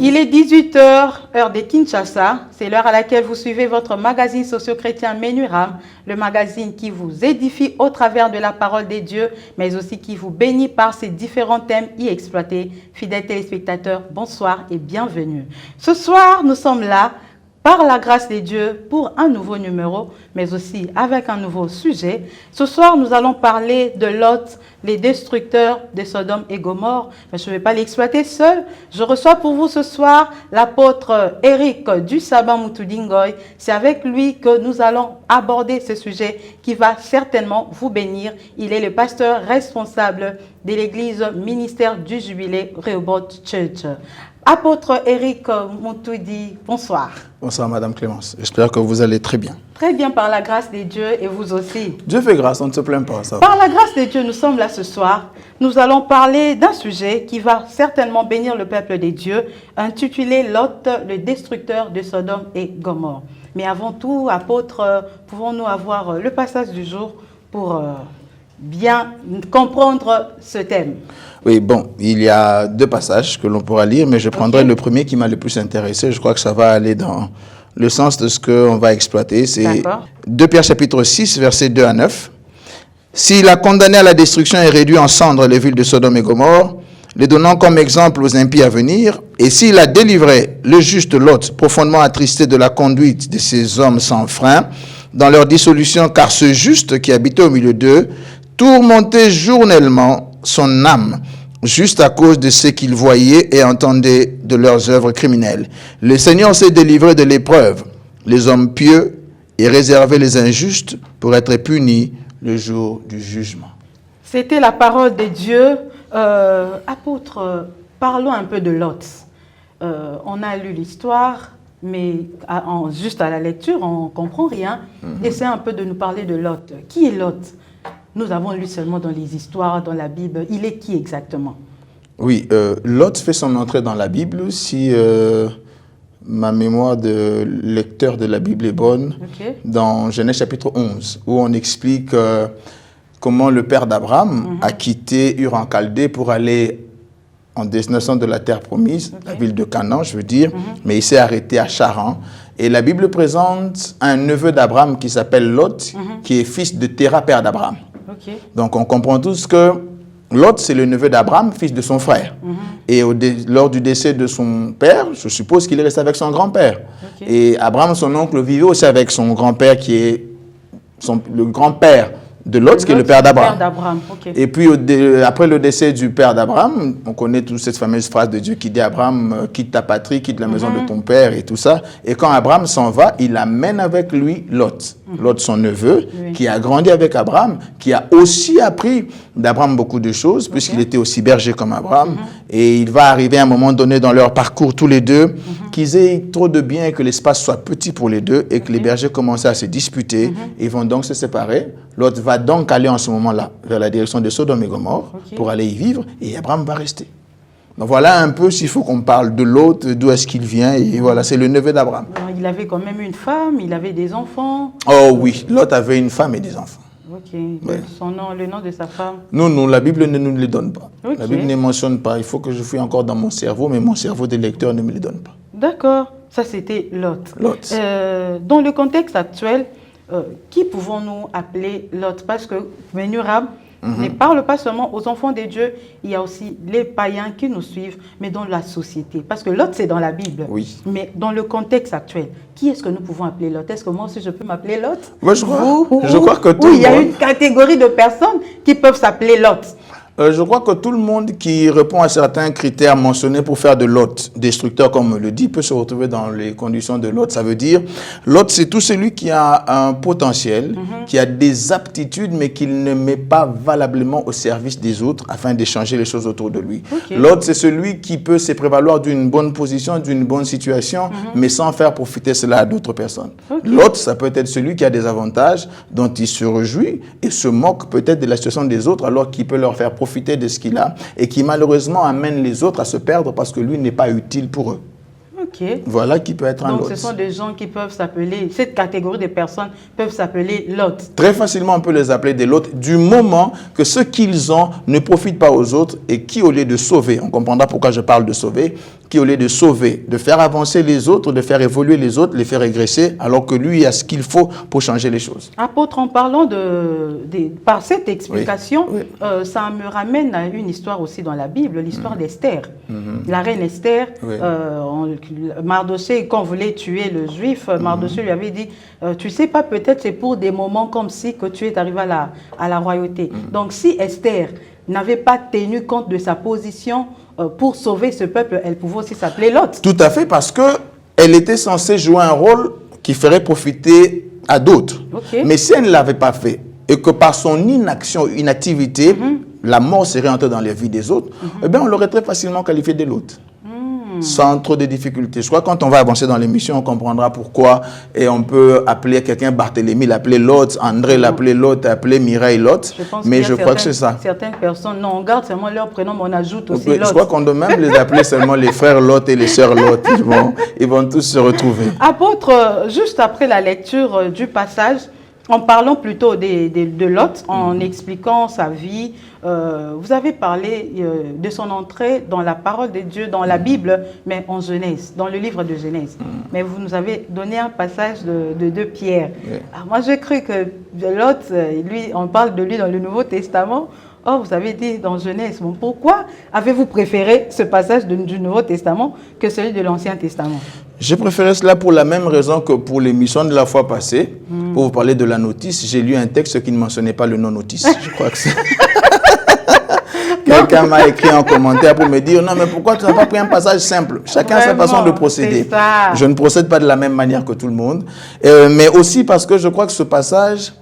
Il est 18h, heure de Kinshasa. C'est l'heure à laquelle vous suivez votre magazine socio-chrétien Menuram, le magazine qui vous édifie au travers de la parole des dieux, mais aussi qui vous bénit par ses différents thèmes y exploités. Fidèles téléspectateurs, bonsoir et bienvenue. Ce soir, nous sommes là, par la grâce des dieux, pour un nouveau numéro, mais aussi avec un nouveau sujet. Ce soir, nous allons parler de Lot, les destructeurs de Sodome et Gomorrhe. Mais je ne vais pas l'exploiter seul. Je reçois pour vous ce soir l'apôtre Eric du Sabbat Mutudingoy. C'est avec lui que nous allons aborder ce sujet qui va certainement vous bénir. Il est le pasteur responsable de l'église ministère du Jubilé Rehoboth Church. Apôtre Eric Mutudi, bonsoir. Bonsoir Madame Clémence, j'espère que vous allez très bien. Très bien par la grâce de Dieu et vous aussi. Dieu fait grâce, on ne se plaint pas. Ça. Par la grâce de Dieu, nous sommes là ce soir. Nous allons parler d'un sujet qui va certainement bénir le peuple des dieux, intitulé Lot, le destructeur de Sodome et Gomorrhe. Mais avant tout, apôtre, pouvons-nous avoir le passage du jour pour bien comprendre ce thème? Oui, bon, il y a deux passages que l'on pourra lire, mais je prendrai le premier qui m'a le plus intéressé. Je crois que ça va aller dans le sens de ce qu'on va exploiter. C'est 2 Pierre chapitre 6, versets 2 à 9. S'il a condamné à la destruction et réduit en cendres les villes de Sodome et Gomorrhe, les donnant comme exemple aux impies à venir, et s'il a délivré le juste Lot, profondément attristé de la conduite de ces hommes sans frein, dans leur dissolution, car ce juste qui habitait au milieu d'eux, tourmentait journellement son âme, juste à cause de ce qu'il voyait et entendait de leurs œuvres criminelles. Le Seigneur s'est délivré de l'épreuve, les hommes pieux, et réservé les injustes pour être punis le jour du jugement. C'était la parole de Dieu. Apôtre, parlons un peu de Lot. On a lu l'histoire, mais juste à la lecture, on ne comprend rien. Essayez un peu de nous parler de Lot. Qui est Lot? Nous avons lu seulement dans les histoires, dans la Bible. Il est qui exactement? Oui, Lot fait son entrée dans la Bible si ma mémoire de lecteur de la Bible est bonne, dans Genèse chapitre 11, où on explique comment le père d'Abraham a quitté Ur en Chaldée pour aller en destination de la terre promise, la ville de Canaan, je veux dire, mais il s'est arrêté à Charan. Et la Bible présente un neveu d'Abraham qui s'appelle Lot, qui est fils de Téra, père d'Abraham. Donc on comprend tous que Lot, c'est le neveu d'Abraham, fils de son frère. Et lors du décès de son père, je suppose qu'il est resté avec son grand-père. Et Abraham, son oncle, vivait aussi avec son grand-père qui est le grand-père de Lot, qui est le père d'Abraham. Et puis, après le décès du père d'Abraham, on connaît toute cette fameuse phrase de Dieu qui dit « Abraham, quitte ta patrie, quitte la maison de ton père » et tout ça. Et quand Abraham s'en va, il amène avec lui Lot. Lot, son neveu, qui a grandi avec Abraham, qui a aussi appris d'Abraham beaucoup de choses, puisqu'il était aussi berger comme Abraham. Et il va arriver à un moment donné dans leur parcours, tous les deux, qu'ils aient trop de biens et que l'espace soit petit pour les deux, et que les bergers commencent à se disputer. Ils vont donc se séparer. Lot va donc aller en ce moment-là vers la direction de Sodome et Gomorrhe pour aller y vivre, et Abraham va rester. Donc voilà un peu s'il faut qu'on parle de l'autre, d'où est-ce qu'il vient, et voilà, c'est le neveu d'Abraham. Il avait quand même une femme, il avait des enfants. Oh oui, Lot avait une femme et des enfants. Son nom, le nom de sa femme? Non, la Bible ne nous le donne pas. La Bible ne mentionne pas. Il faut que je fouille encore dans mon cerveau, mais mon cerveau de lecteur ne me le donne pas. D'accord, ça c'était Lot. Dans le contexte actuel, qui pouvons-nous appeler Lot? Parce que Menuram, ne parle pas seulement aux enfants de Dieu, il y a aussi les païens qui nous suivent, mais dans la société. Parce que Lot, c'est dans la Bible. Oui. Mais dans le contexte actuel, qui est-ce que nous pouvons appeler Lot? Est-ce que moi aussi je peux m'appeler Lot? Moi, je crois que tout Oui, il y a le monde... une catégorie de personnes qui peuvent s'appeler Lot. Je crois que tout le monde qui répond à certains critères mentionnés pour faire de Lot destructeur, comme on le dit, peut se retrouver dans les conditions de Lot. Ça veut dire, Lot, c'est tout celui qui a un potentiel, qui a des aptitudes, mais qu'il ne met pas valablement au service des autres afin d'échanger les choses autour de lui. Okay. Lot, c'est celui qui peut se prévaloir d'une bonne position, d'une bonne situation, mais sans faire profiter cela à d'autres personnes. Okay. Lot, ça peut être celui qui a des avantages dont il se réjouit et se moque peut-être de la situation des autres, alors qu'il peut leur faire profiter de ce qu'il a et qui malheureusement amène les autres à se perdre parce que lui n'est pas utile pour eux. Okay. Voilà qui peut être un Lot. Donc ce sont des gens qui peuvent s'appeler, cette catégorie de personnes peuvent s'appeler Lot. Très facilement on peut les appeler des Lot du moment que ce qu'ils ont ne profite pas aux autres et qui au lieu de sauver, on comprendra pourquoi je parle de sauver, qui au lieu de sauver, de faire avancer les autres, de faire évoluer les autres, les faire régresser, alors que lui a ce qu'il faut pour changer les choses. Apôtre, en parlant par cette explication, oui. Ça me ramène à une histoire aussi dans la Bible, l'histoire d'Esther. La reine Esther, Oui. Mardochée, quand on voulait tuer le juif, Mardochée lui avait dit, tu sais pas, peut-être c'est pour des moments comme si que tu es arrivé à la royauté. Donc si Esther n'avait pas tenu compte de sa position pour sauver ce peuple, elle pouvait aussi s'appeler Lot. Tout à fait, parce qu'elle était censée jouer un rôle qui ferait profiter à d'autres. Okay. Mais si elle ne l'avait pas fait, et que par son inaction, inactivité, la mort serait entrée dans les vies des autres, eh bien on l'aurait très facilement qualifié de Lot. Sans trop de difficultés. Je crois que quand on va avancer dans l'émission, on comprendra pourquoi. Et on peut appeler quelqu'un Barthélemy, l'appeler Lot, André l'appeler Lot, appeler Mireille Lot. Mais je crois que c'est ça. Certaines personnes, non, on garde seulement leur prénom, mais on ajoute aussi Je Lot. crois qu'on doit même les appeler seulement les frères Lot et les sœurs Lot. Ils vont tous se retrouver. Apôtre, juste après la lecture du passage, en parlant plutôt de Lot, en expliquant sa vie, vous avez parlé de son entrée dans la parole de Dieu, dans la Bible, mais en Genèse, dans le livre de Genèse. Mais vous nous avez donné un passage de Pierre. Oui. Alors moi, j'ai cru que Lot, lui, on parle de lui dans le Nouveau Testament. Oh, vous avez dit dans Genèse. Bon, pourquoi avez-vous préféré ce passage du Nouveau Testament que celui de l'Ancien Testament? J'ai préféré cela pour la même raison que pour l'émission de la fois passée. Pour vous parler de la notice, j'ai lu un texte qui ne mentionnait pas le non-notice. Je crois que c'est... Quelqu'un m'a écrit en commentaire pour me dire « Non, mais pourquoi tu n'as pas pris un passage simple ?» Chacun a sa façon de procéder. Je ne procède pas de la même manière que tout le monde. Mais aussi parce que je crois que ce passage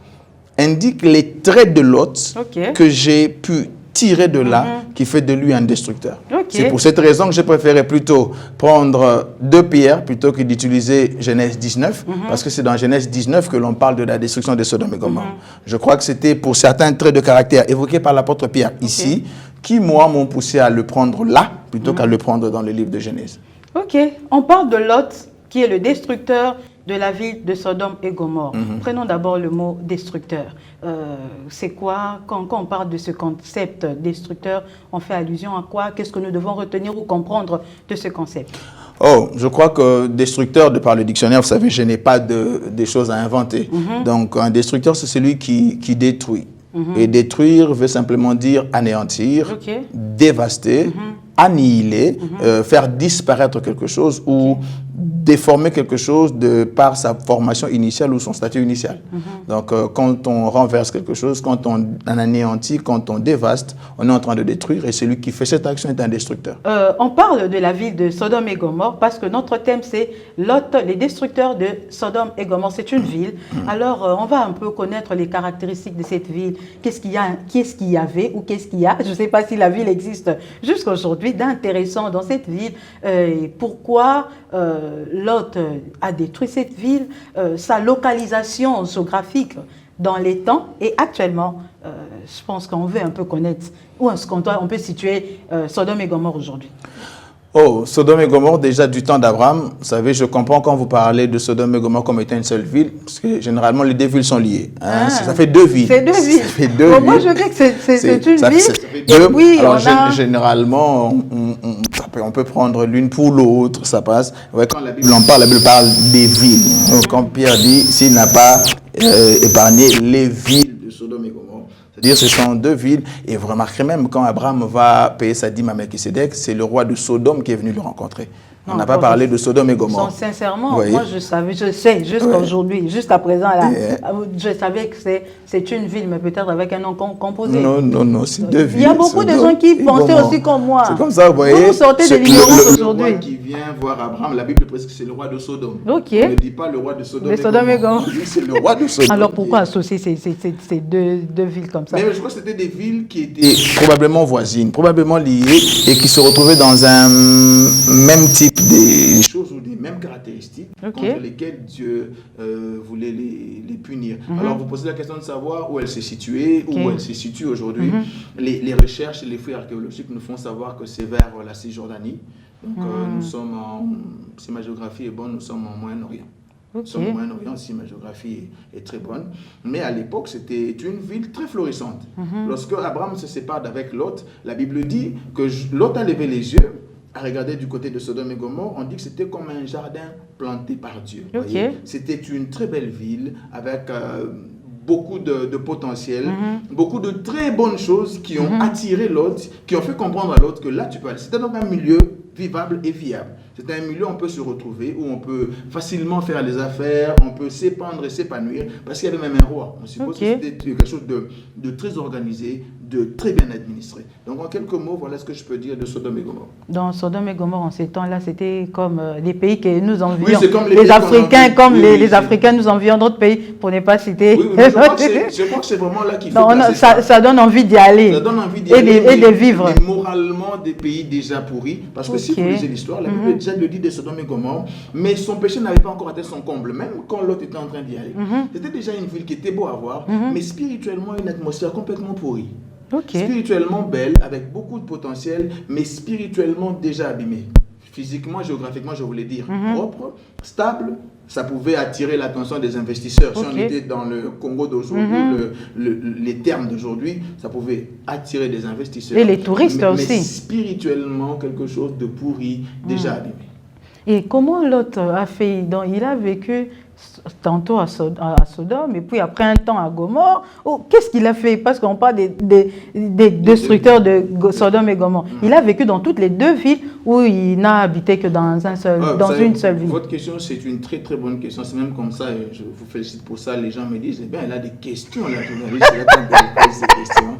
indique les traits de Lot que j'ai pu tirer de là, qui fait de lui un destructeur. C'est pour cette raison que j'ai préféré plutôt prendre 2 Pierre plutôt que d'utiliser Genèse 19, parce que c'est dans Genèse 19 que l'on parle de la destruction de Sodome et Gomorrhe. Je crois que c'était pour certains traits de caractère évoqués par l'apôtre Pierre ici, qui, moi, m'ont poussé à le prendre là, plutôt qu'à le prendre dans le livre de Genèse. Ok, on parle de Lot, qui est le destructeur de la ville de Sodome et Gomorrhe. Prenons d'abord le mot destructeur. C'est quoi, quand on parle de ce concept destructeur, on fait allusion à quoi? Qu'est-ce que nous devons retenir ou comprendre de ce concept? Oh, je crois que destructeur, de par le dictionnaire, vous savez, je n'ai pas des choses à inventer. Donc, un destructeur, c'est celui qui détruit. Et détruire veut simplement dire anéantir, dévaster, annihiler, faire disparaître quelque chose ou déformer quelque chose de par sa formation initiale ou son statut initial. Donc, quand on renverse quelque chose, quand on anéantit, quand on dévaste, on est en train de détruire et celui qui fait cette action est un destructeur. On parle de la ville de Sodome et Gomorrhe parce que notre thème c'est Lot, les destructeurs de Sodome et Gomorrhe. C'est une ville. Alors, on va un peu connaître les caractéristiques de cette ville. Qu'est-ce qu'il y avait ou qu'est-ce qu'il y a? Je ne sais pas si la ville existe jusqu'à aujourd'hui d'intéressant dans cette ville. Pourquoi Lot a détruit cette ville, sa localisation géographique dans les temps et actuellement, je pense qu'on veut un peu connaître où est-ce qu'on peut situer Sodome et Gomorrhe aujourd'hui. Oh, Sodome et Gomorrhe, déjà du temps d'Abraham, vous savez, je comprends quand vous parlez de Sodome et Gomorrhe comme étant une seule ville, parce que généralement les 2 villes sont liées. Hein, ça fait 2 villes. C'est 2 villes. Ça fait 2 villes. Moi, je dis que c'est une ville. Ça fait 2. Oui, alors, généralement, on peut prendre l'une pour l'autre, ça passe. Ouais, quand la Bible en parle, la Bible parle des villes. Donc, quand Pierre dit, s'il n'a pas épargné les villes de Sodome et Gomorrhe, C'est-à-dire ce sont deux villes. Et vous remarquerez même quand Abraham va payer sa dîme à Melchisédek, c'est le roi de Sodome qui est venu le rencontrer. On n'a pas parlé de Sodome et Gomorrhe. Sincèrement, moi je sais, jusqu'à aujourd'hui, jusqu'à présent, là, je savais que c'est une ville, mais peut-être avec un nom composé. Non, c'est deux villes. Il y a beaucoup de gens qui pensaient aussi comme moi. C'est comme ça, vous voyez. Vous sortez de l'ignorance aujourd'hui. Le roi qui vient voir Abraham, la Bible presque c'est le roi de Sodome. Ok. On ne dit pas le roi de Sodome et Gomorre. C'est le roi de Sodome. Alors pourquoi associer ces deux villes comme ça? Mais je crois que c'était des villes qui étaient probablement voisines, probablement liées et qui se retrouvaient dans un même type des choses ou des mêmes caractéristiques contre lesquelles Dieu voulait les punir. Alors vous posez la question de savoir où elle s'est située, où elle se situe aujourd'hui. Les recherches et les fouilles archéologiques nous font savoir que c'est vers la Cisjordanie. Donc nous sommes si ma géographie est bonne, nous sommes en Moyen-Orient. Nous sommes au Moyen-Orient, si ma géographie est très bonne. Mais à l'époque, c'était une ville très florissante. Lorsque Abraham se sépare d'avec Lot, la Bible dit que Lot a levé les yeux, a regardé du côté de Sodome et Gomorre. On dit que c'était comme un jardin planté par Dieu. C'était une très belle ville avec beaucoup de potentiel, beaucoup de très bonnes choses qui ont attiré Lot, qui ont fait comprendre à Lot que là, tu peux aller. C'était donc un milieu vivable et viable. C'est un milieu où on peut se retrouver, où on peut facilement faire les affaires, on peut s'épandre et s'épanouir, parce qu'il y avait même un roi. On suppose que c'était quelque chose de très organisé, de très bien administré. Donc en quelques mots, voilà ce que je peux dire de Sodome et Gomorre. Dans Sodome et Gomorre, en ces temps-là, c'était comme les pays que nous envions. Oui, c'est comme les Africains, comme les Africains nous envient d'autres pays, pour ne pas citer. Oui, je crois que c'est vraiment là qu'il faut ça donne envie d'y aller. Ça donne envie d'y aller et de vivre. Mais moralement, des pays déjà pourris, parce que si vous lisez l'histoire, la Bible déjà le dit de Sodome et Gomorre, mais son péché n'avait pas encore atteint son comble, même quand l'autre était en train d'y aller. C'était déjà une ville qui était beau à voir, mais spirituellement une atmosphère complètement pourrie. Spirituellement belle, avec beaucoup de potentiel, mais spirituellement déjà abîmée. Physiquement, géographiquement, je voulais dire propre, stable, ça pouvait attirer l'attention des investisseurs. Si on était dans le Congo d'aujourd'hui, les termes d'aujourd'hui, ça pouvait attirer des investisseurs. Et les touristes aussi. Mais spirituellement, quelque chose de pourri, déjà abîmé. Et comment l'autre a fait? Donc, il a vécu tantôt à Sodome et puis après un temps à Gomorre. Qu'est-ce qu'il a fait? Parce qu'on parle des destructeurs de Sodome et Gomorre. Il a vécu dans toutes les deux villes où il n'a habité que dans une seule ville. Votre question, c'est une très très bonne question. C'est même comme ça, et je vous félicite pour ça. Les gens me disent, eh bien, elle a des questions, la journaliste, elle a des questions.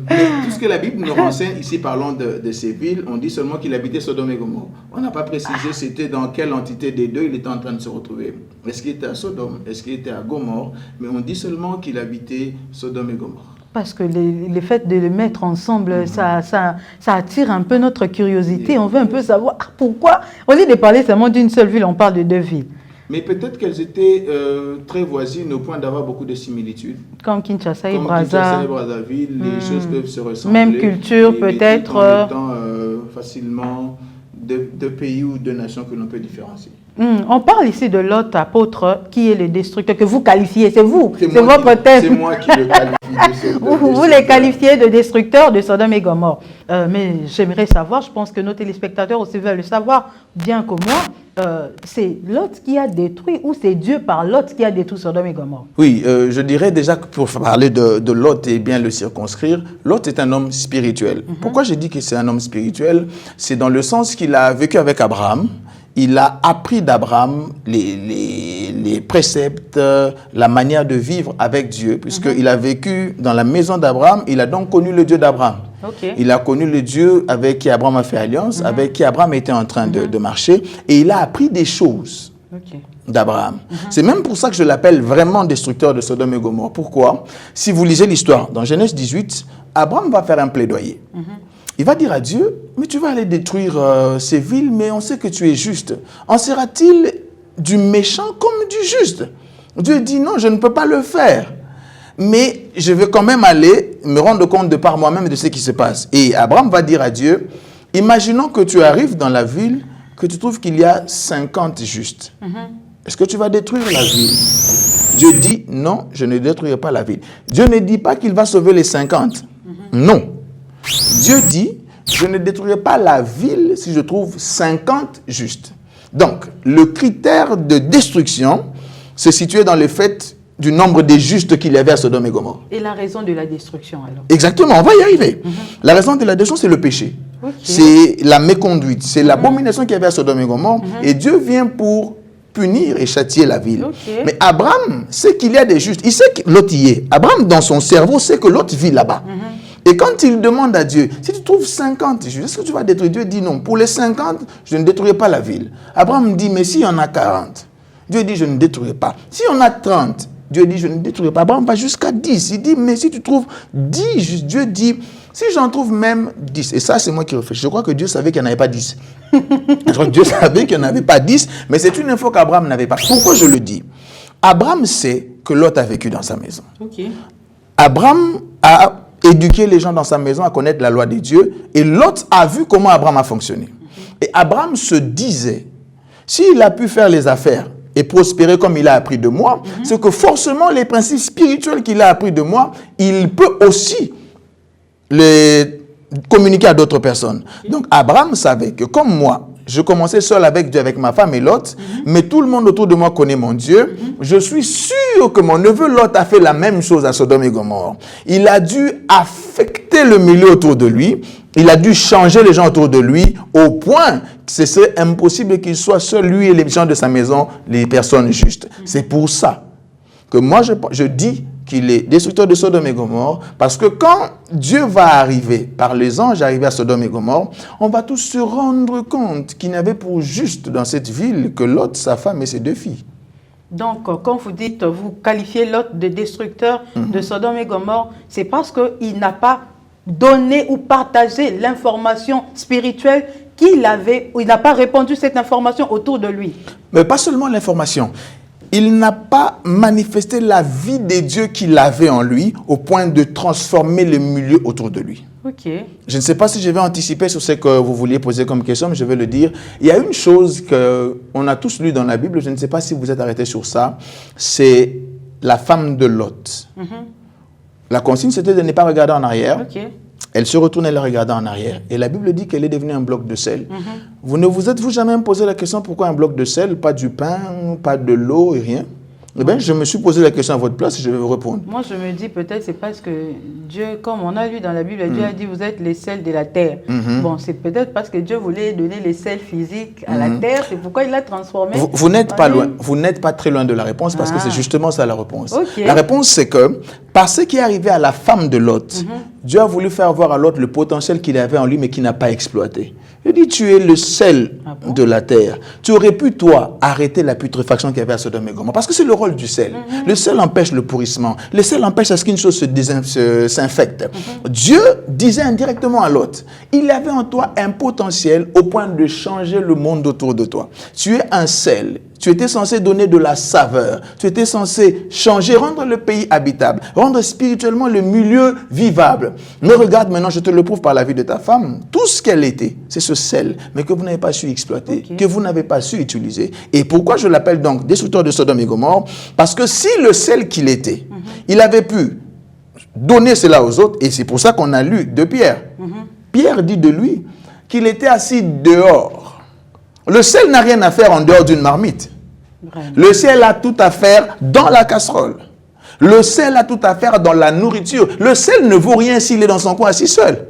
Mais tout ce que la Bible nous renseigne, ici parlons de ces villes, on dit seulement qu'il habitait Sodome et Gomorre. On n'a pas précisé c'était dans quelle entité des deux il était en train de se retrouver. Est-ce qu'il était à Sodome? Est-ce qu'il était à Gomorre? Mais on dit seulement qu'il habitait Sodome et Gomorre. Parce que le fait de les mettre ensemble, ça attire un peu notre curiosité. On veut un peu savoir pourquoi, au lieu de parler seulement d'une seule ville, on parle de deux villes. Mais peut-être qu'elles étaient très voisines au point d'avoir beaucoup de similitudes. Comme Kinshasa et Brazzaville, les choses peuvent se ressembler. Même culture peut-être. En étant facilement deux pays ou deux nations que l'on peut différencier. On parle ici de l'autre apôtre qui est le destructeur, que vous qualifiez, c'est vous, c'est votre thème. C'est moi qui le qualifie. Vous les qualifiez de destructeurs de Sodome et Gomorre. Mais j'aimerais savoir, je pense que nos téléspectateurs aussi veulent le savoir bien que moi, c'est Lot qui a détruit ou c'est Dieu par Lot qui a détruit Sodome et Gomorre? Oui, je dirais déjà que pour parler de Lot et bien le circonscrire, Lot est un homme spirituel. Pourquoi j'ai dit que c'est un homme spirituel? C'est dans le sens qu'il a vécu avec Abraham. Il a appris d'Abraham les préceptes, la manière de vivre avec Dieu, puisqu'il a vécu dans la maison d'Abraham, il a donc connu le Dieu d'Abraham. Il a connu le Dieu avec qui Abraham a fait alliance, avec qui Abraham était en train de marcher, et il a appris des choses d'Abraham. C'est même pour ça que je l'appelle vraiment destructeur de Sodome et Gomorre. Pourquoi? Si vous lisez l'histoire, dans Genèse 18, Abraham va faire un plaidoyer. Il va dire à Dieu, mais tu vas aller détruire ces villes, mais on sait que tu es juste. En sera-t-il du méchant comme du juste? Dieu dit, non, je ne peux pas le faire. Mais je vais quand même aller me rendre compte de par moi-même de ce qui se passe. Et Abraham va dire à Dieu, imaginons que tu arrives dans la ville, que tu trouves qu'il y a 50 justes. Est-ce que tu vas détruire la ville? Dieu dit, non, je ne détruirai pas la ville. Dieu ne dit pas qu'il va sauver les 50. Non. Dieu dit, je ne détruirai pas la ville si je trouve 50 justes. Donc, le critère de destruction se situait dans le fait du nombre des justes qu'il y avait à Sodome et Gomorrhe. Et la raison de la destruction alors? Exactement, on va y arriver. La raison de la destruction, c'est le péché. C'est la méconduite, c'est l'abomination qu'il y avait à Sodome et Gomorrhe. Et Dieu vient pour punir et châtier la ville. Mais Abraham sait qu'il y a des justes. Il sait que l'autre y est. Abraham, dans son cerveau, sait que l'autre vit là-bas. Et quand il demande à Dieu, si tu trouves 50 justes, est-ce que tu vas détruire? Dieu dit non. Pour les 50, je ne détruirai pas la ville. Abraham dit, mais s'il y en a 40, Dieu dit, je ne détruirai pas. Si on a 30, Dieu dit, je ne détruirai pas. Abraham va jusqu'à 10. Il dit, mais si tu trouves 10, Dieu dit, si j'en trouve même 10, et ça c'est moi qui réfléchis, je crois que Dieu savait qu'il n'y en avait pas 10. Je crois que Dieu savait qu'il n'y en avait pas 10, mais c'est une info qu'Abraham n'avait pas. Pourquoi je le dis? Abraham sait que Lot a vécu dans sa maison. Abraham a éduqué les gens dans sa maison à connaître la loi de Dieu, et Lot a vu comment Abraham a fonctionné. Et Abraham se disait, s'il a pu faire les affaires et prospérer comme il a appris de moi, c'est que forcément les principes spirituels qu'il a appris de moi, il peut aussi les communiquer à d'autres personnes. Donc Abraham savait que comme moi, je commençais seul avec Dieu, avec ma femme et Lot, mais tout le monde autour de moi connaît mon Dieu. Je suis sûr que mon neveu Lot a fait la même chose à Sodome et Gomorrhe. Il a dû affecter le milieu autour de lui. Il a dû changer les gens autour de lui au point que ce serait impossible qu'il soit seul, lui et les gens de sa maison, les personnes justes. C'est pour ça que moi je dis qu'il est destructeur de Sodome et Gomorrhe, parce que quand Dieu va arriver, par les anges arriver à Sodome et Gomorrhe, on va tous se rendre compte qu'il n'y avait pour juste dans cette ville que Lot, sa femme et ses 2 filles. Donc, quand vous dites, vous qualifiez Lot de destructeur de Sodome et Gomorrhe, c'est parce qu'il n'a pas donné ou partagé l'information spirituelle qu'il avait, ou il n'a pas répandu cette information autour de lui. Mais pas seulement l'information. Il n'a pas manifesté la vie de Dieu qu'il avait en lui au point de transformer le milieu autour de lui. Je ne sais pas si je vais anticiper sur ce que vous vouliez poser comme question, mais je vais le dire. Il y a une chose qu'on a tous lu dans la Bible, je ne sais pas si vous êtes arrêtés sur ça, c'est la femme de Lot. La consigne, c'était de ne pas regarder en arrière. Elle se retourne et elle regarde en arrière. Et la Bible dit qu'elle est devenue un bloc de sel. Vous ne vous êtes-vous jamais posé la question pourquoi un bloc de sel, pas du pain, pas de l'eau et rien? Eh bien, je me suis posé la question à votre place et je vais vous répondre. Moi, je me dis peut-être c'est parce que Dieu, comme on a lu dans la Bible, Dieu a dit vous êtes les sels de la terre. Bon, c'est peut-être parce que Dieu voulait donner les sels physiques à la terre, c'est pourquoi il l'a transformé. Vous n'êtes pas loin, vous n'êtes pas très loin de la réponse parce que c'est justement ça la réponse. La réponse, c'est que par ce qui est arrivé à la femme de Lot, Dieu a voulu faire voir à Lot le potentiel qu'il avait en lui mais qu'il n'a pas exploité. Il dit, tu es le sel de la terre. Tu aurais pu, toi, arrêter la putréfaction qu'il y avait à Sodome et Gomorrhe. Parce que c'est le rôle du sel. Le sel empêche le pourrissement. Le sel empêche à ce qu'une chose s'infecte. Dieu disait indirectement à Lot, il avait en toi un potentiel au point de changer le monde autour de toi. Tu es un sel. Tu étais censé donner de la saveur. Tu étais censé changer, rendre le pays habitable, rendre spirituellement le milieu vivable. Mais regarde maintenant, je te le prouve par la vie de ta femme. Tout ce qu'elle était, c'est ce sel, mais que vous n'avez pas su exploiter, que vous n'avez pas su utiliser. Et pourquoi je l'appelle donc destructeur de Sodome et Gomorrhe? Parce que si le sel qu'il était, il avait pu donner cela aux autres, et c'est pour ça qu'on a lu de Pierre. Pierre dit de lui qu'il était assis dehors. Le sel n'a rien à faire en dehors d'une marmite. Vraiment. Le sel a tout à faire dans la casserole. Le sel a tout à faire dans la nourriture. Le sel ne vaut rien s'il est dans son coin assis seul.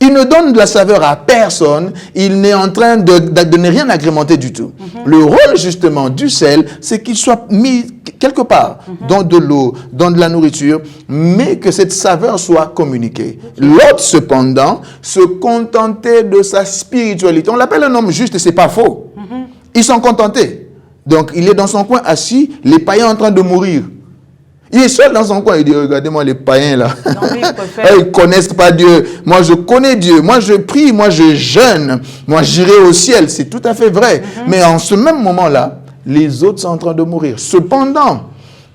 Il ne donne de la saveur à personne. Il n'est en train de ne rien agrémenter du tout. Le rôle justement du sel, c'est qu'il soit mis quelque part dans de l'eau, dans de la nourriture, mais que cette saveur soit communiquée. L'autre, cependant, se contentait de sa spiritualité. On l'appelle un homme juste et c'est pas faux. Ils sont contentés. Donc, il est dans son coin assis, les païens en train de mourir. Il est seul dans son coin, il dit, regardez-moi les païens là. Ils ne connaissent pas Dieu. Moi, je connais Dieu. Moi, je prie, moi, je jeûne. Moi, j'irai au ciel. C'est tout à fait vrai. Mais en ce même moment-là, les autres sont en train de mourir. Cependant,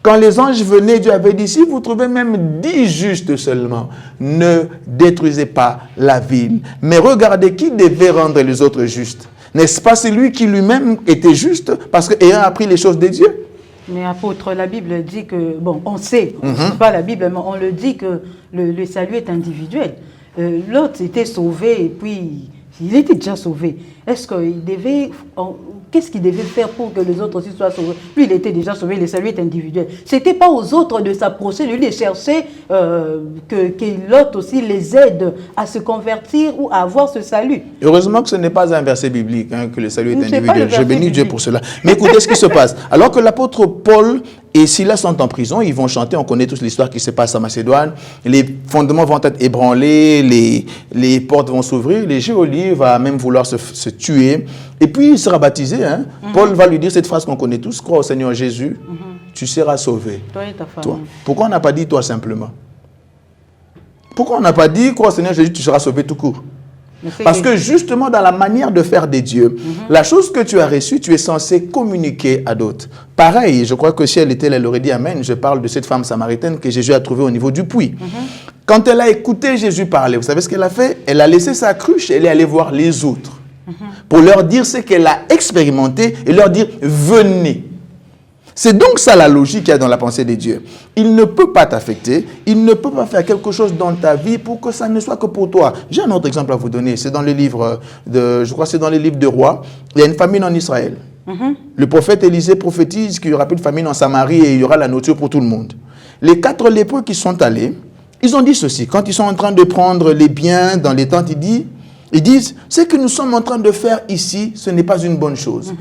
quand les anges venaient, Dieu avait dit, si vous trouvez même 10 justes seulement, ne détruisez pas la ville. Mais regardez qui devait rendre les autres justes. N'est-ce pas celui qui lui-même était juste parce qu'ayant appris les choses de Dieu? Mais apôtre, la Bible dit que, bon, on sait, pas la Bible, mais on le dit que le salut est individuel. L'autre était sauvé et puis Il était déjà sauvé. Est-ce qu'il devait... Qu'est-ce qu'il devait faire pour que les autres aussi soient sauvés? Lui, il était déjà sauvé, le salut est individuel. Ce n'était pas aux autres de s'approcher, lui, de chercher que l'autre aussi les aide à se convertir ou à avoir ce salut. Heureusement que ce n'est pas un verset biblique, hein, que le salut est individuel. Je bénis biblique. Dieu pour cela. Mais écoutez ce qui se passe. Alors que l'apôtre Paul et Silas sont en prison, ils vont chanter, on connaît tous l'histoire qui se passe en Macédoine, les fondements vont être ébranlés, les portes vont s'ouvrir, les geôlier va même vouloir se tuer, et puis il sera baptisé. Hein. Paul va lui dire cette phrase qu'on connaît tous, crois au Seigneur Jésus, tu seras sauvé. Toi et ta femme. Toi. Pourquoi on n'a pas dit toi simplement? Pourquoi on n'a pas dit crois au Seigneur Jésus, tu seras sauvé tout court? Parce que justement, dans la manière de faire des dieux, la chose que tu as reçue, tu es censé communiquer à d'autres. Pareil, je crois que si elle était là, elle aurait dit Amen. Je parle de cette femme samaritaine que Jésus a trouvée au niveau du puits. Quand elle a écouté Jésus parler, vous savez ce qu'elle a fait? Elle a laissé sa cruche, elle est allée voir les autres pour leur dire ce qu'elle a expérimenté et leur dire venez. C'est donc ça la logique qu'il y a dans la pensée des dieux. Il ne peut pas t'affecter, il ne peut pas faire quelque chose dans ta vie pour que ça ne soit que pour toi. J'ai un autre exemple à vous donner, c'est dans les livres je crois que c'est dans les livres de rois. Il y a une famine en Israël. Le prophète Élisée prophétise qu'il n'y aura plus de famine en Samarie et il y aura la nourriture pour tout le monde. Les 4 lépreux qui sont allés, ils ont dit ceci, quand ils sont en train de prendre les biens dans les tentes, ils disent, ce que nous sommes en train de faire ici, ce n'est pas une bonne chose.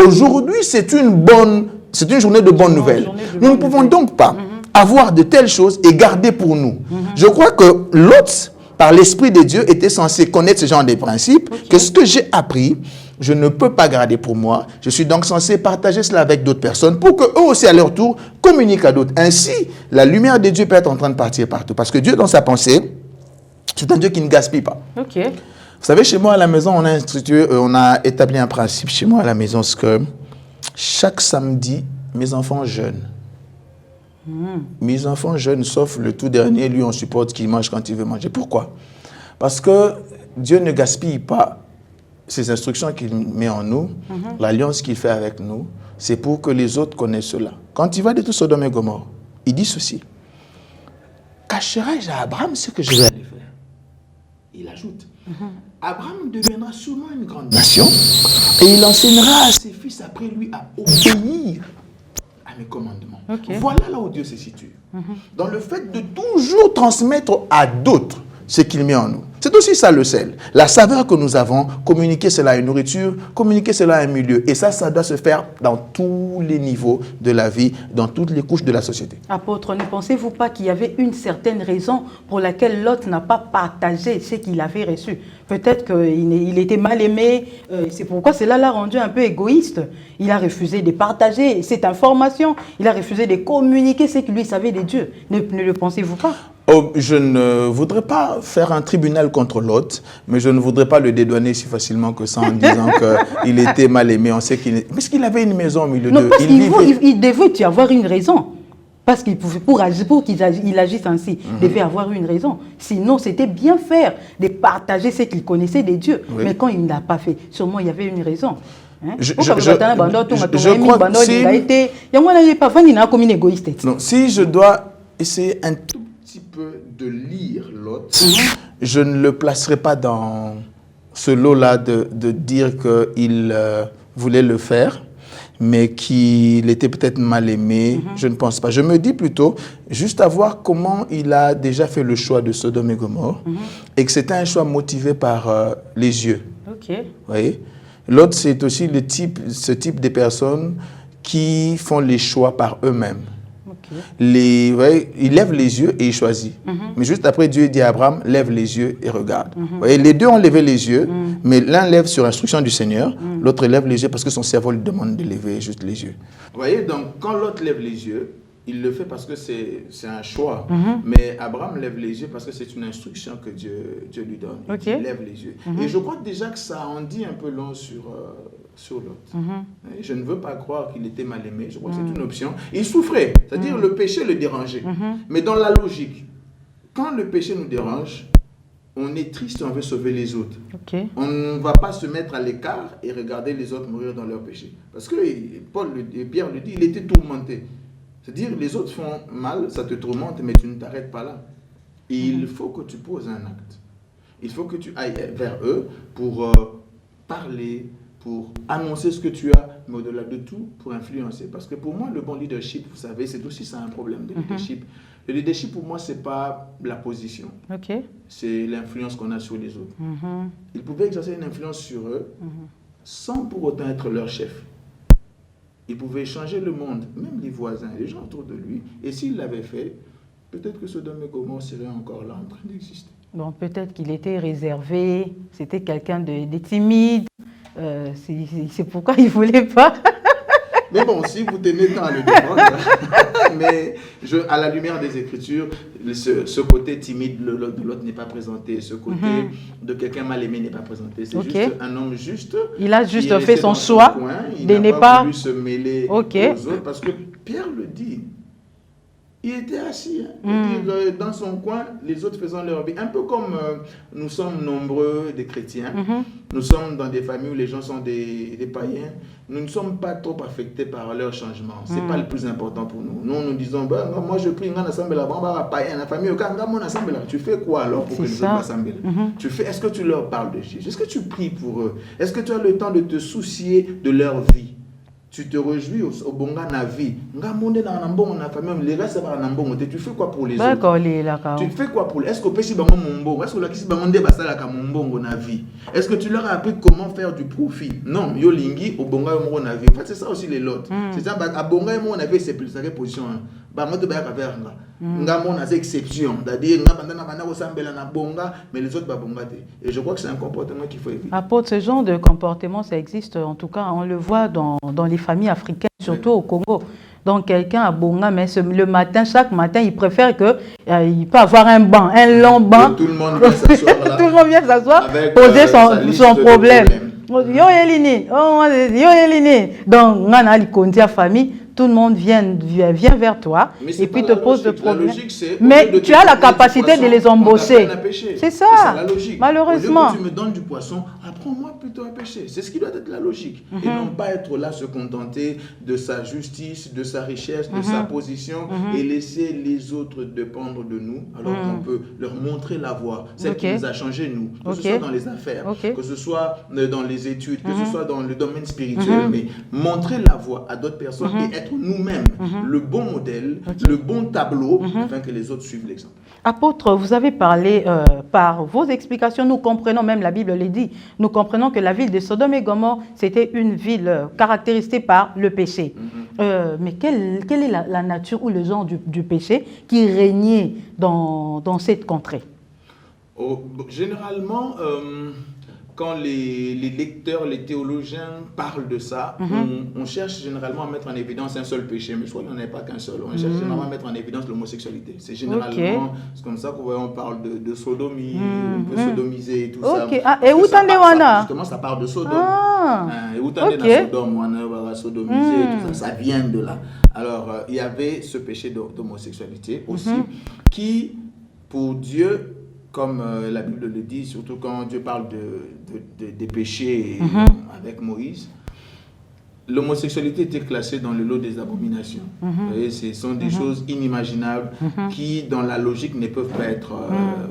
Aujourd'hui, c'est une journée de bonnes nouvelles. Nous ne pouvons donc pas avoir de telles choses et garder pour nous. Je crois que Lot, par l'Esprit de Dieu, était censé connaître ce genre de principes, que ce que j'ai appris, je ne peux pas garder pour moi. Je suis donc censé partager cela avec d'autres personnes pour qu'eux aussi, à leur tour, communiquent à d'autres. Ainsi, la lumière de Dieu peut être en train de partir partout. Parce que Dieu, dans sa pensée, c'est un Dieu qui ne gaspille pas. Ok. Vous savez, chez moi à la maison, on a établi un principe chez moi à la maison, c'est que chaque samedi, mes enfants jeûnent. Mes enfants jeûnent, sauf le tout dernier, lui, on supporte qu'il mange quand il veut manger. Pourquoi? Parce que Dieu ne gaspille pas ces instructions qu'il met en nous, l'alliance qu'il fait avec nous, c'est pour que les autres connaissent cela. Quand il va détruire Sodome et Gomorrhe, il dit ceci. Cacherai-je à Abraham ce que je vais aller faire? Il ajoute. Abraham deviendra sûrement une grande nation et il enseignera à ses fils après lui à obéir à mes commandements. Voilà là où Dieu se situe. Dans le fait de toujours transmettre à d'autres ce qu'il met en nous. C'est aussi ça le sel. La saveur que nous avons, communiquer cela à une nourriture, communiquer cela à un milieu. Et ça doit se faire dans tous les niveaux de la vie, dans toutes les couches de la société. Apôtre, ne pensez-vous pas qu'il y avait une certaine raison pour laquelle l'autre n'a pas partagé ce qu'il avait reçu? Peut-être qu'il était mal aimé, c'est pourquoi cela l'a rendu un peu égoïste. Il a refusé de partager cette information, il a refusé de communiquer ce qu'il lui savait de Dieu. Ne le pensez-vous pas? Oh, je ne voudrais pas faire un tribunal contre l'autre, mais je ne voudrais pas le dédouaner si facilement que ça en disant qu'il était mal aimé. On sait qu'il parce qu'il avait une maison au milieu de... Non, parce qu'il devait y avoir une raison. Parce qu'il pouvait, pour qu'il agisse ainsi, il devait avoir une raison. Sinon, c'était bien faire de partager ce qu'il connaissait des dieux. Oui. Mais quand il ne l'a pas fait, sûrement il y avait une raison. Hein? Je crois que si je dois essayer un tout petit peu de lire l'autre, je ne le placerai pas dans ce lot-là de dire qu'il voulait le faire, mais qu'il était peut-être mal aimé, je ne pense pas. Je me dis plutôt, juste à voir comment il a déjà fait le choix de Sodome et Gomorrhe, et que c'était un choix motivé par les yeux. Vous voyez? L'autre, c'est aussi ce type de personnes qui font les choix par eux-mêmes. Ils lèvent les yeux et ils choisissent. Mais juste après, Dieu dit à Abraham, lève les yeux et regarde. Voyez, les deux ont levé les yeux, mais l'un lève sur instruction du Seigneur, l'autre lève les yeux parce que son cerveau lui demande de lever juste les yeux. Vous voyez, donc quand l'autre lève les yeux, il le fait parce que c'est un choix. Mais Abraham lève les yeux parce que c'est une instruction que Dieu lui donne. Il lève les yeux. Et je crois déjà que ça en dit un peu long sur l'autre. Je ne veux pas croire qu'il était mal aimé. Je crois que c'est une option. Il souffrait. C'est-à-dire le péché le dérangeait. Mais dans la logique, quand le péché nous dérange, on est triste et on veut sauver les autres. On ne va pas se mettre à l'écart et regarder les autres mourir dans leur péché. Parce que Pierre le dit, il était tourmenté. C'est-à-dire, les autres font mal, ça te tourmente, mais tu ne t'arrêtes pas là. Et il faut que tu poses un acte. Il faut que tu ailles vers eux pour parler, pour annoncer ce que tu as, mais au-delà de tout, pour influencer. Parce que pour moi, le bon leadership, vous savez, c'est aussi ça un problème de leadership. Le leadership, pour moi, ce n'est pas la position. C'est l'influence qu'on a sur les autres. Il pouvait exercer une influence sur eux sans pour autant être leur chef. Il pouvait changer le monde, même les voisins, les gens autour de lui. Et s'il l'avait fait, peut-être que Sodome et Gomorrhe serait encore là en train d'exister. Bon, peut-être qu'il était réservé, c'était quelqu'un de timide. C'est pourquoi il ne voulait pas. Mais bon, si vous tenez tant à le défendre, mais à la lumière des Écritures, ce côté timide de l'autre n'est pas présenté, ce côté de quelqu'un mal aimé n'est pas présenté. C'est juste un homme juste. Il a juste fait son choix de ne pas voulu se mêler aux autres, parce que Pierre le dit. Il était assis, dans son coin, les autres faisant leur vie. Un peu comme nous sommes nombreux des chrétiens, nous sommes dans des familles où les gens sont des païens, nous ne sommes pas trop affectés par leur changement. Ce n'est pas le plus important pour nous. Nous disons, bah, moi je prie, païen, la famille, tu fais quoi alors pour que les autres s'assemblent? Tu fais, est-ce que tu leur parles de Jésus? Est-ce que tu pries pour eux? Est-ce que tu as le temps de te soucier de leur vie? Tu te réjouis au bonga na vie. Les restes tu fais quoi pour les autres? Tu fais quoi pour les... Est-ce que tu bango mon est-ce que tu bango basala ka mon na vie? Est-ce que tu leur as appris comment faire du profit? Non, yo lingi au bonga mo na vie. En fait, c'est ça aussi les lots. C'est ça à bonga mo na vie, c'est plus sa position. Ba mo to ba ka faire nga. Nga mo na exception, c'est-à-dire nga bandana bana ko sambela na bonga, mais les autres ba bonga te. Et je crois que c'est un comportement qu'il faut éviter. Apôtre, ce genre de comportement, ça existe en tout cas, on le voit dans les familles africaines, surtout au Congo. Donc quelqu'un à Bonga, mais le matin, chaque matin, il préfère qu'il peut avoir un banc, un long banc. Tout le monde vient s'asseoir là. Tout le monde vient s'asseoir, poser son problème. Yo Elini, donc on a la famille. Tout le monde vient vers toi et puis te pose le problème. Mais tu as la capacité de les embaucher. C'est ça, malheureusement. Au lieu que tu me donnes du poisson, apprends-moi plutôt à pêcher. C'est ce qui doit être la logique. Et non pas être là, se contenter de sa justice, de sa richesse, de sa position et laisser les autres dépendre de nous alors qu'on peut leur montrer la voie. Celle qui nous a changé, nous. Que ce soit dans les affaires, que ce soit dans les études, que ce soit dans le domaine spirituel. Mais montrer la voie à d'autres personnes et être nous-mêmes le bon modèle, le bon tableau, afin que les autres suivent l'exemple. Apôtre, vous avez parlé par vos explications, nous comprenons, même la Bible le dit, nous comprenons que la ville de Sodome et Gomorrhe, c'était une ville caractérisée par le péché. Mais quelle est la nature ou le genre du péché qui régnait dans cette contrée? Généralement, quand les lecteurs, les théologiens parlent de ça, on cherche généralement à mettre en évidence un seul péché, mais je crois qu'il n'y en a pas qu'un seul. On cherche généralement à mettre en évidence l'homosexualité. C'est généralement, c'est comme ça qu'on parle de sodomie, on peut sodomiser et tout ça. Et où t'en es, Wana? Justement, ça part de Sodome. Et où t'en es dans Sodome, on va sodomiser, tout ça, ça vient de là. Alors, il y avait ce péché d'homosexualité aussi, qui, pour Dieu, comme la Bible le dit, surtout quand Dieu parle des péchés avec Moïse, l'homosexualité était classée dans le lot des abominations. Et ce sont des choses inimaginables qui, dans la logique, ne peuvent pas être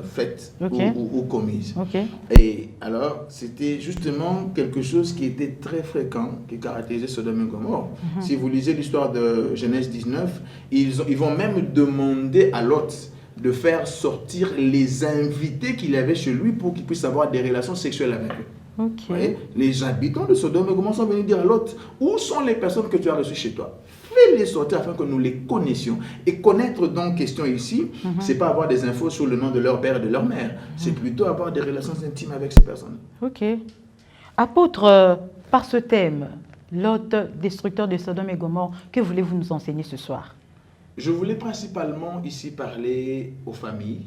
faites ou commises. Et alors, c'était justement quelque chose qui était très fréquent, qui caractérisait Sodome et Gomorrhe. Si vous lisez l'histoire de Genèse 19, ils vont même demander à Lot de faire sortir les invités qu'il avait chez lui pour qu'ils puissent avoir des relations sexuelles avec eux. Voyez, les habitants de Sodome et Gomorrhe sont venus dire à Lot, où sont les personnes que tu as reçues chez toi? Fais-les sortir afin que nous les connaissions. Et connaître donc question ici, c'est pas avoir des infos sur le nom de leur père et de leur mère, c'est plutôt avoir des relations intimes avec ces personnes. Apôtre, par ce thème, Lot, destructeur de Sodome et Gomorrhe, que voulez-vous nous enseigner ce soir? Je voulais principalement ici parler aux familles.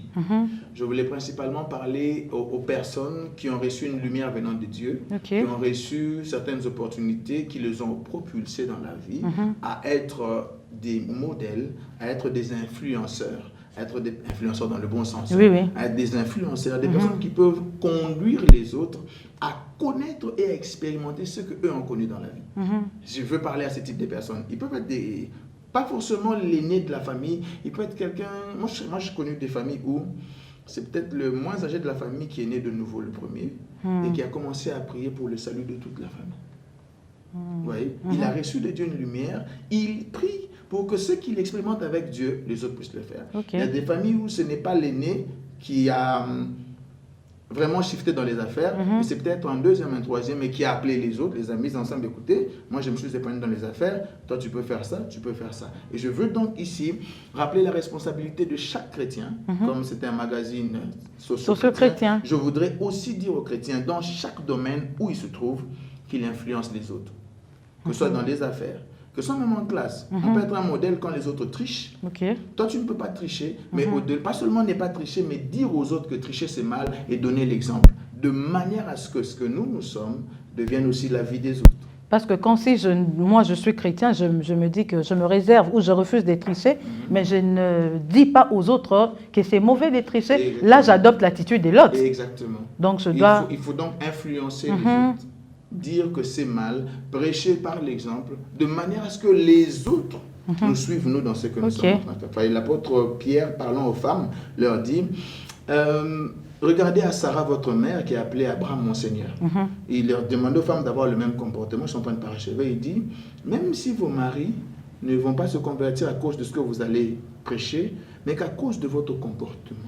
Je voulais principalement parler aux personnes qui ont reçu une lumière venant de Dieu, qui ont reçu certaines opportunités qui les ont propulsés dans la vie à être des modèles, à être des influenceurs. Être des influenceurs dans le bon sens, à être des influenceurs, des personnes qui peuvent conduire les autres à connaître et à expérimenter ce qu'eux ont connu dans la vie. Je veux parler à ce type de personnes. Ils peuvent être pas forcément l'aîné de la famille, il peut être quelqu'un... Moi, j'ai connu des familles où c'est peut-être le moins âgé de la famille qui est né de nouveau le premier et qui a commencé à prier pour le salut de toute la famille. Vous voyez, il a reçu de Dieu une lumière, il prie pour que ceux qui l'expérimentent avec Dieu, les autres puissent le faire. Il y a des familles où ce n'est pas l'aîné qui a vraiment shifté dans les affaires, mais c'est peut-être un deuxième, un troisième, et qui a appelé les autres, les a mis ensemble, écoutez, moi je me suis épargné dans les affaires, toi tu peux faire ça, tu peux faire ça. Et je veux donc ici rappeler la responsabilité de chaque chrétien, comme c'était un magazine socio-chrétien, je voudrais aussi dire aux chrétiens, dans chaque domaine où il se trouve, qu'il influence les autres. Que ce soit dans les affaires, que ce soit même en classe. On peut être un modèle quand les autres trichent. Toi, tu ne peux pas tricher, mais pas seulement ne pas tricher, mais dire aux autres que tricher, c'est mal et donner l'exemple. De manière à ce que nous sommes devienne aussi la vie des autres. Parce que quand moi je suis chrétien, je me dis que je me réserve ou je refuse de tricher, mais je ne dis pas aux autres que c'est mauvais de tricher. Exactement. Là, j'adopte l'attitude de l'autre. Exactement. Donc, il faut donc influencer les autres. Dire que c'est mal, prêcher par l'exemple, de manière à ce que les autres nous suivent, nous, dans ce que nous sommes en train de faire. L'apôtre Pierre, parlant aux femmes, leur dit, regardez à Sarah, votre mère, qui a appelé Abraham mon Seigneur. Il leur demande aux femmes d'avoir le même comportement. Je suis en train de parachever. Il dit, même si vos maris ne vont pas se convertir à cause de ce que vous allez prêcher, mais qu'à cause de votre comportement,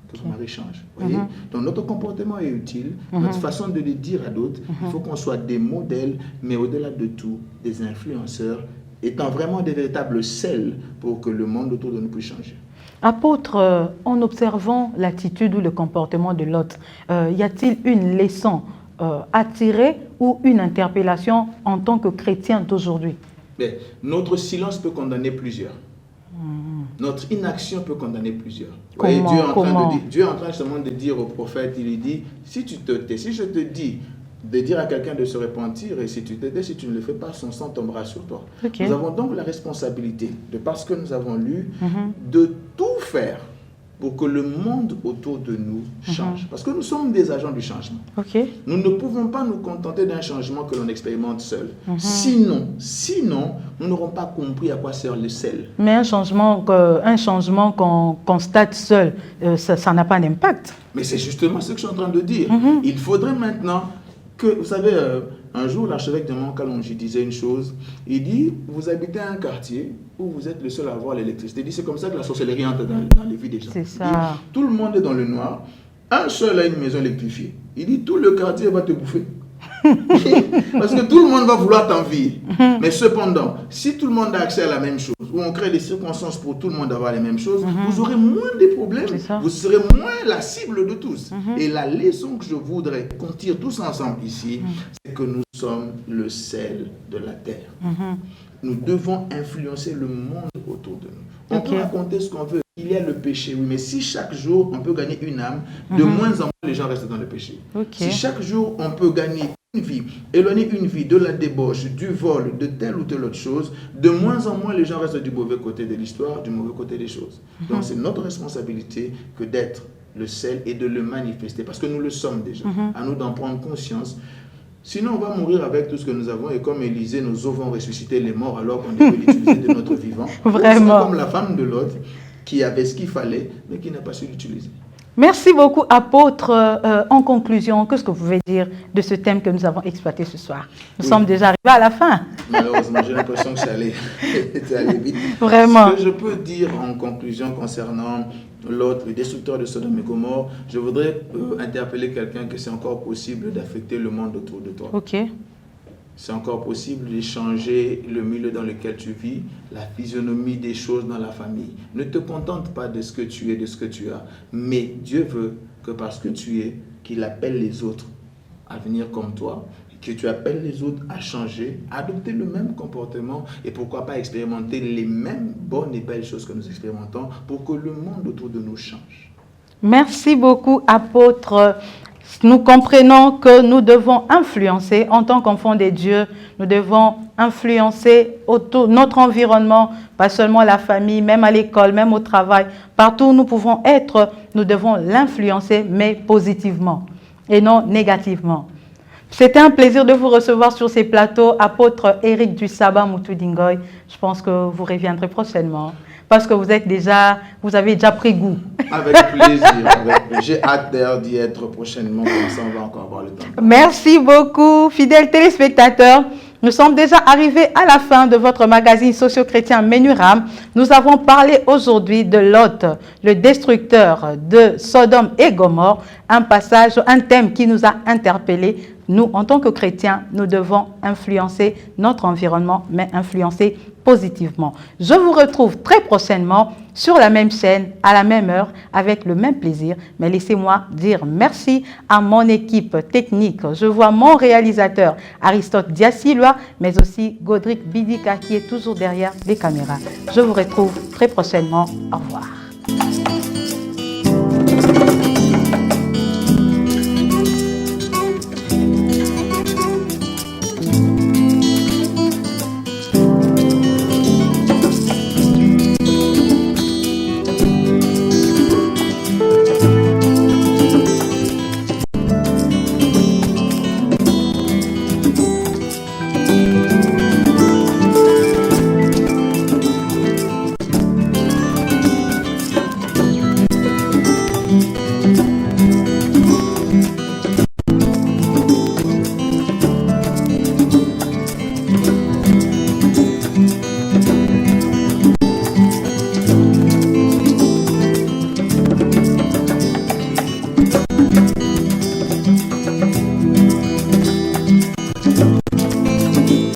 que vos maris changent. Voyez? Donc notre comportement est utile, notre façon de le dire à d'autres, il faut qu'on soit des modèles, mais au-delà de tout, des influenceurs, étant vraiment des véritables sels pour que le monde autour de nous puisse changer. Apôtre, en observant l'attitude ou le comportement de l'autre, y a-t-il une leçon à tirer ou une interpellation en tant que chrétien d'aujourd'hui? Notre silence peut condamner plusieurs. Notre inaction peut condamner plusieurs. Comment? Dieu est en train justement de dire au prophète, il lui dit, si je te dis de dire à quelqu'un de se repentir, et si tu te tais, si tu ne le fais pas, son sang tombera sur toi. Nous avons donc la responsabilité, de parce que nous avons lu, de tout faire pour que le monde autour de nous change. Parce que nous sommes des agents du changement. Nous ne pouvons pas nous contenter d'un changement que l'on expérimente seul. Sinon, nous n'aurons pas compris à quoi sert le sel. Mais un changement qu'on constate seul, ça n'a pas d'impact. Mais c'est justement ce que je suis en train de dire. Il faudrait maintenant que, vous savez, un jour, l'archevêque de Montcalongi disait une chose. Il dit, vous habitez un quartier où vous êtes le seul à avoir l'électricité. Il dit, c'est comme ça que la sorcellerie entre dans les vies des gens. C'est ça. Dit, tout le monde est dans le noir. Un seul a une maison électrifiée. Il dit, tout le quartier va te bouffer. Parce que tout le monde va vouloir t'envier. Mais cependant, si tout le monde a accès à la même chose, où on crée les circonstances pour tout le monde avoir les mêmes choses, vous aurez moins de problèmes, vous serez moins la cible de tous. Et la leçon que je voudrais qu'on tire tous ensemble ici, c'est que nous sommes le sel de la terre. Nous devons influencer le monde autour de nous. On peut raconter ce qu'on veut. Il y a le péché, oui, mais si chaque jour on peut gagner une âme, de moins en moins les gens restent dans le péché. Si chaque jour on peut gagner une vie, éloigner une vie de la débauche, du vol, de telle ou telle autre chose, de moins en moins les gens restent du mauvais côté de l'histoire, du mauvais côté des choses. Donc c'est notre responsabilité que d'être le sel et de le manifester, parce que nous le sommes déjà. À nous d'en prendre conscience. Sinon, on va mourir avec tout ce que nous avons, et comme Élisée, nos os vont ressusciter les morts alors qu'on devait l'utiliser de notre vivant. Vraiment. C'est comme la femme de Lot qui avait ce qu'il fallait, mais qui n'a pas su l'utiliser. Merci beaucoup, apôtre. En conclusion, qu'est-ce que vous pouvez dire de ce thème que nous avons exploité ce soir? Nous sommes déjà arrivés à la fin. Malheureusement, j'ai l'impression que c'est allé vite. Vraiment. Ce que je peux dire en conclusion concernant l'autre, le destructeur de Sodome et Gomorrhe, je voudrais interpeller quelqu'un que c'est encore possible d'affecter le monde autour de toi. C'est encore possible de changer le milieu dans lequel tu vis, la physionomie des choses dans la famille. Ne te contente pas de ce que tu es, de ce que tu as, mais Dieu veut que parce que tu es, qu'il appelle les autres à venir comme toi, que tu appelles les autres à changer, à adopter le même comportement et pourquoi pas expérimenter les mêmes bonnes et belles choses que nous expérimentons pour que le monde autour de nous change. Merci beaucoup, apôtre. Nous comprenons que nous devons influencer en tant qu'enfants de Dieu. Nous devons influencer notre environnement, pas seulement la famille, même à l'école, même au travail. Partout où nous pouvons être, nous devons l'influencer, mais positivement et non négativement. C'était un plaisir de vous recevoir sur ces plateaux. Apôtre Éric du Sabbat Moutoudingoy, je pense que vous reviendrez prochainement. parce que vous avez déjà pris goût. Avec plaisir. J'ai hâte d'ailleurs d'y être prochainement, comme ça on va encore avoir le temps. Merci beaucoup, fidèles téléspectateurs. Nous sommes déjà arrivés à la fin de votre magazine socio-chrétien Menuram. Nous avons parlé aujourd'hui de Lot, le destructeur de Sodome et Gomorrhe, un thème qui nous a interpellés. Nous, en tant que chrétiens, nous devons influencer notre environnement, mais influencer positivement. Je vous retrouve très prochainement sur la même chaîne, à la même heure, avec le même plaisir. Mais laissez-moi dire merci à mon équipe technique. Je vois mon réalisateur Aristote Diassilois, mais aussi Godric Bidika qui est toujours derrière les caméras. Je vous retrouve très prochainement. Au revoir.